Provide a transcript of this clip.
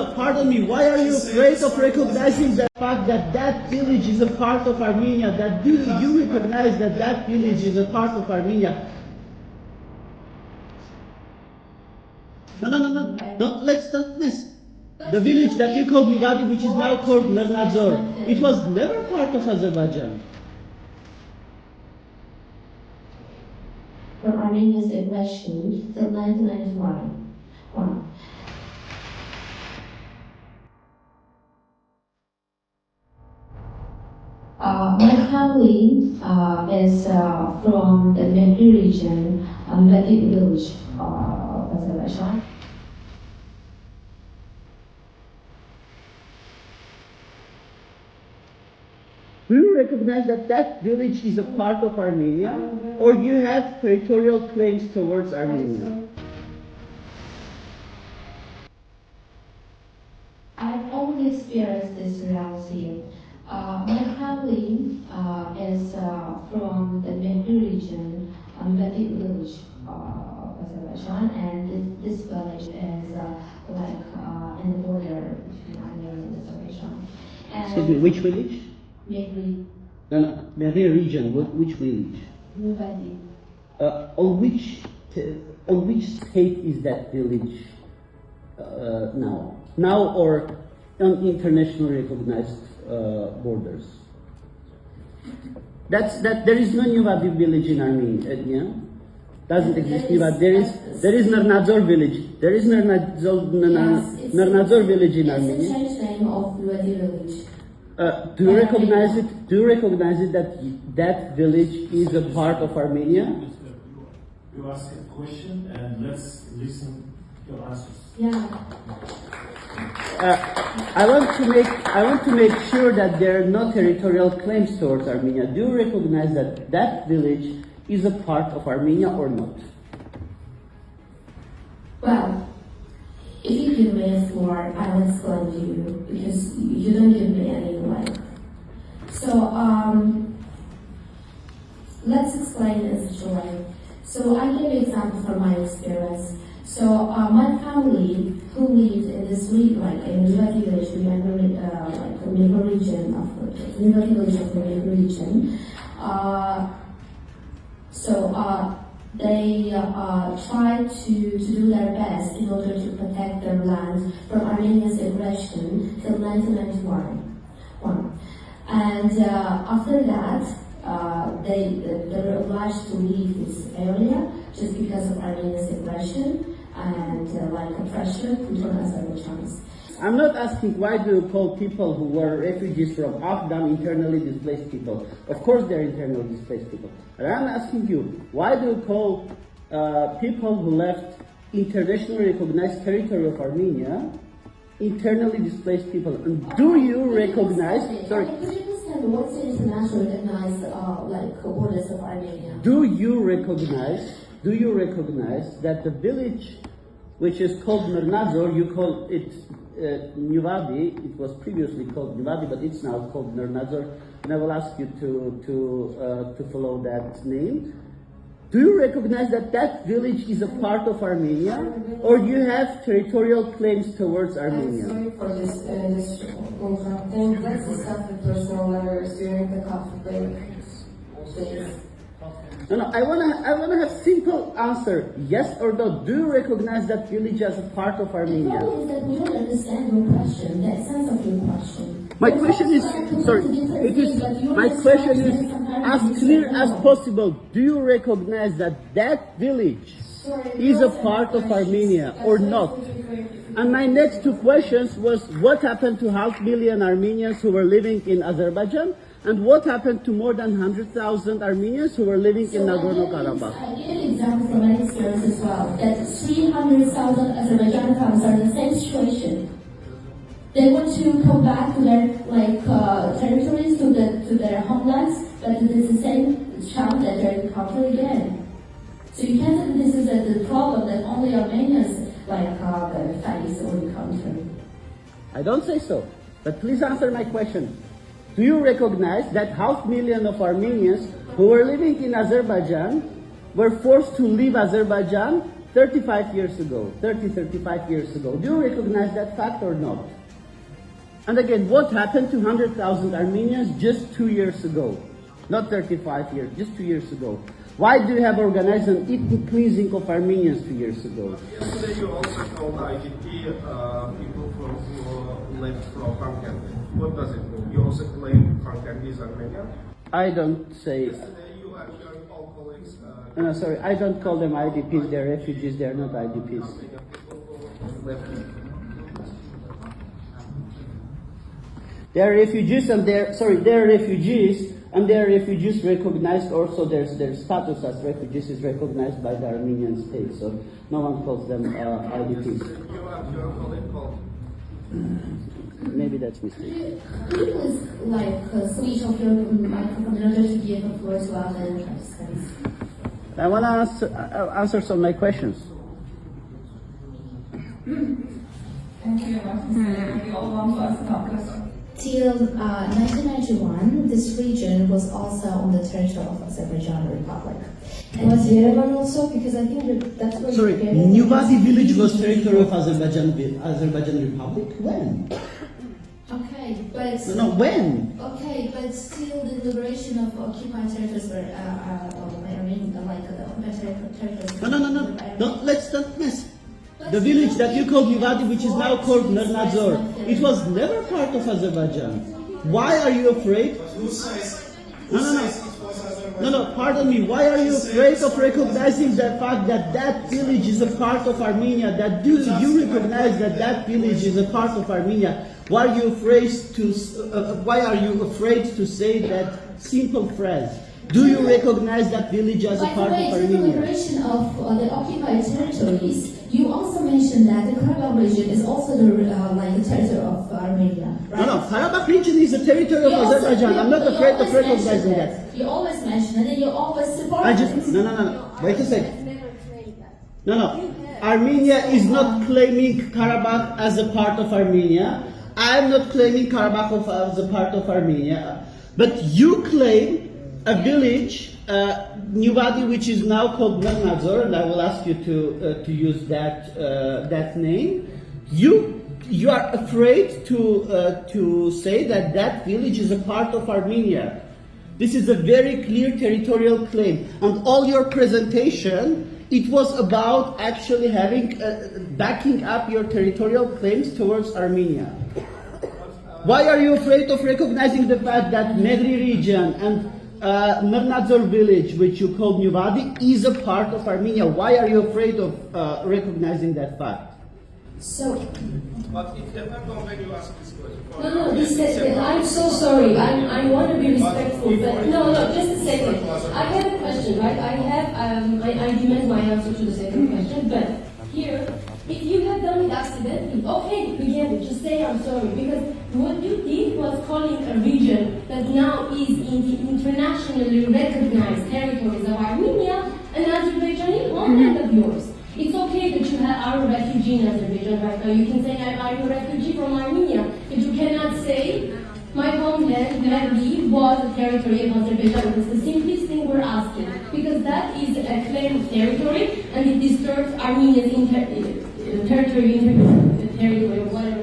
but pardon me, why are you afraid of recognizing the fact that that village is a part of Armenia? That do you recognize that that village is a part of Armenia? No, let's not this. The village that you called Migadi, which is now called Mernadzor, it was never part of Azerbaijan. From Armenia's aggression till 1991. My family is from the Mեղrիի region, Mեղrիի village of Azerbaijan. Do you recognize that that village is a part of Armenia, or you have territorial claims towards Armenia? I've only experienced this reality. My family is from the Mեղrիի region, Mեղrիì village of Azerbaijan, and this village is in the border between Armenia and Azerbaijan. Excuse me, which village? Mեղrիի. No, Mեղrիի region, which village? Nobody. On which state is that village now? Now or on internationally recognized borders? There is no Nuvadi village in Armenia. Doesn't exist Nuvadi. There is Mernadzor village. There is Mernadzor village in Armenia. It's a changed name of Nuvadi village. Do you recognize it? Do you recognize it that that village is a part of Armenia? You ask a question and let's listen to your answers. Yeah. I want to make sure that there are no territorial claims towards Armenia. Do you recognize that that village is a part of Armenia or not? Well, if you give me a floor, I will explain to you because you don't give me any light. So let's explain this way. So I give you an example from my experience. So my family who lives in this region, like in the Mեղrիի village, the Mեղrիի region of the Mեղrիì region. They try to do their best in order to protect their land from Armenia's aggression till 1991. And after that, they were obliged to leave this area just because of Armenia's aggression and oppression put on Azerbaijanis. I'm not asking why do you call people who were refugees from Afghan internally displaced people. Of course they're internally displaced people. But I'm asking you, why do you call people who left internationally recognized territory of Armenia internally displaced people? And do you recognize... Sorry. Could you understand what's the internationally recognized borders of Armenia? Do you recognize that the village which is called Mernadzor, you call it Nuvadi, it was previously called Nuvadi, but it's now called Mernadzor, and I will ask you to follow that name. Do you recognize that that village is a part of Armenia, or you have territorial claims towards Armenia? I'm sorry for this interrupting. Let's discuss the personal matters during the coffee break, please. No, I wanna have simple answer, yes or no. Do you recognize that village as a part of Armenia? The problem is that we don't understand your question, the essence of your question. My question is, my question is as clear as possible. Do you recognize that that village is a part of Armenia or not? And my next two questions was, what happened to 500,000 Armenians who were living in Azerbaijan? And what happened to more than 100,000 Armenians who were living in Nagorno-Karabakh? I give an example from my experience as well, that 300,000 Azerbaijani families are in the same situation. They want to come back to their territories, to their homelands, but it's the same challenge that they're encountering again. So you can't say this is the problem that only Armenians face or encounter. I don't say so, but please answer my question. Do you recognize that 500,000 of Armenians who were living in Azerbaijan were forced to leave Azerbaijan 35 years ago, 35 years ago. Do you recognize that fact or not? And again, what happened to 100,000 Armenians just 2 years ago? Not 35 years, just 2 years ago. Why do you have organized an ethnic cleansing of Armenians 2 years ago? Yesterday you also called IDP people who left from Kharkiv. What does it mean? You also claim Kharkiv is Armenia? I don't say... Yesterday you and your all colleagues... No, sorry, I don't call them IDPs, they're refugees, they're not IDPs. Armenian people who left. They're refugees and they're refugees and they're refugees recognized also, their status as refugees is recognized by the Armenian state, so no one calls them IDPs. You and your colleague called. Maybe that's mistake. Could you please switch off your microphone in order to give the floor to other participants? I want to answer some of my questions. Thank you. We all want to ask a question. Till 1991, this region was also on the territory of Azerbaijan Republic. And was Yerevan also? Because I think that's where... Sorry, Newbadi village was territory of Azerbaijan Republic? When? Okay, but... No, when? Okay, but still the liberation of occupied territories were, I mean, like the occupied territories... No, let's not mess. The village that you called Newbadi, which is now called Mernadzor, it was never part of Azerbaijan. Why are you afraid? Who says it was Azerbaijan? No, pardon me. Why are you afraid of recognizing the fact that that village is a part of Armenia? That do you recognize that that village is a part of Armenia? Why are you afraid to say that simple phrase? Do you recognize that village as a part of Armenia? By the liberation of the occupied territories, you also mentioned that the Karabakh region is also the territory of Armenia, right? No, Karabakh region is a territory of Azerbaijan. I'm not afraid of recognizing that. You always mention it and you always support it. No. Wait a second. No. Armenia is not claiming Karabakh as a part of Armenia. I am not claiming Karabakh as a part of Armenia. But you claim a village, Newbadi, which is now called Mernadzor, and I will ask you to use that name. You are afraid to say that that village is a part of Armenia. This is a very clear territorial claim, and all your presentation, it was about actually having backing up your territorial claims towards Armenia. Why are you afraid of recognizing the fact that Mեղrիի region and Mernadzor village, which you call Newbadi, is a part of Armenia? Why are you afraid of recognizing that fact? So, But it depends on when you ask this question. I'm so sorry. I want to be respectful, but no, just a second. I have a question, right? I demand my answer to the second question, but here, if you have done it accidentally, okay, forget it. Just say I'm sorry, because what you did was calling a region that now is in the internationally recognized territories of Armenia an Azerbaijani homeland of yours. It's okay that you are a refugee in Azerbaijan right now. You can say I'm a refugee from Armenia, but you cannot say my homeland, Mեղrիի, was a territory of Azerbaijan. It's the simplest thing we're asking, because that is a claim of territory and it disturbs Armenia's territory, or whatever.